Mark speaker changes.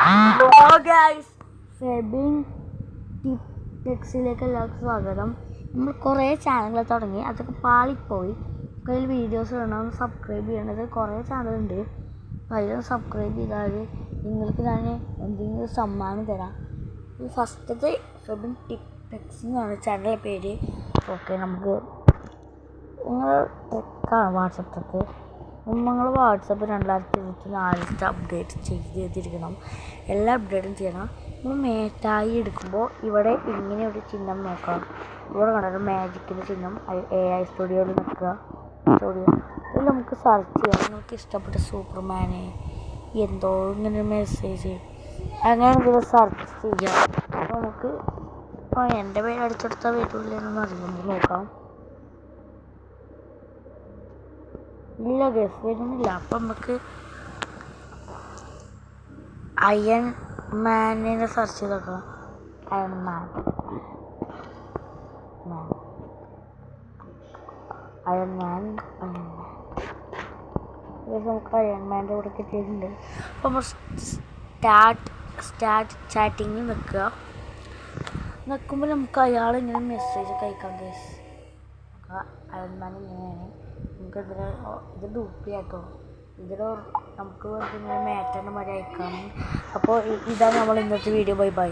Speaker 1: Hello guys, Febin ടിപ്സിലേക്ക് എല്ലാവർക്കും സ്വാഗതം. നമ്മൾ കുറേ ചാനലുകൾ തുടങ്ങി, അതൊക്കെ പാളിപ്പോയി. അതിൽ വീഡിയോസ് ഇടണം, സബ്സ്ക്രൈബ് ചെയ്യേണ്ടത് കുറേ ചാനലുണ്ട്. അപ്പോൾ അതിലൊന്ന് സബ്സ്ക്രൈബ് ചെയ്താൽ നിങ്ങൾക്ക് ഞാൻ എന്തെങ്കിലും സമ്മാനം തരാം. ഈ ഫസ്റ്റത്തെ ഫെബിൻ ടിപ്സ് എന്നാണ് ചാനലിൻ്റെ പേര്. ഓക്കെ, നമുക്ക് നിങ്ങൾ ടെക്കാണ് വാട്സപ്പ് ടെക്ക്. നിങ്ങൾ വാട്സപ്പ് 2024 അപ്ഡേറ്റ് ചെയ്തിരിക്കണം. എല്ലാ അപ്ഡേറ്റും ചെയ്യണം. നമ്മൾ മേറ്റായി എടുക്കുമ്പോൾ ഇവിടെ ഇങ്ങനെ ഒരു ചിഹ്നം നോക്കണം. ഇവിടെ കണ്ടൊരു മാജിക്കിൻ്റെ ചിഹ്നം AI സ്റ്റുഡിയോയിൽ നിൽക്കുക. ഇതിൽ നമുക്ക് സെർച്ച് ചെയ്യാം. നിങ്ങൾക്ക് ഇഷ്ടപ്പെട്ട സൂപ്പർമാന് എന്തോ ഇങ്ങനെ മെസ്സേജ് അങ്ങനെ എന്തെങ്കിലും സെർച്ച് ചെയ്യാം. നമുക്ക് എൻ്റെ പേര് അടിച്ചെടുത്താൽ വരില്ലെന്നൊന്നും അറിയുമ്പോൾ നോക്കാം. ഇല്ല ഗസ് വരുന്നില്ല. അപ്പം നമുക്ക് അയൺ മാനിനെ സെർച്ച് ചെയ്ത് നോക്കാം. അയൺ മാൻ നമുക്ക് അയൺമാൻ്റെ കൂടെ കിട്ടിയിട്ടുണ്ട്. അപ്പോൾ നമ്മൾ സ്റ്റാർട്ട് ചാറ്റിങ്ങിൽ നിൽക്കുമ്പോൾ നമുക്ക് അയാളിങ്ങനെ മെസ്സേജ് ഒക്കെ അയക്കാം. ഗസ് അയൺമാൻ ഇങ്ങനെയാണ്. നമുക്ക് ഇത് ഡൂപ്പിയാട്ടോ. ഇതിൽ നമുക്ക് ഇങ്ങനെ മാറ്റേണ്ട മാതിരി അയക്കാം. അപ്പോൾ ഇതാണ് നമ്മൾ ഇന്നത്തെ വീഡിയോ. Bye bye.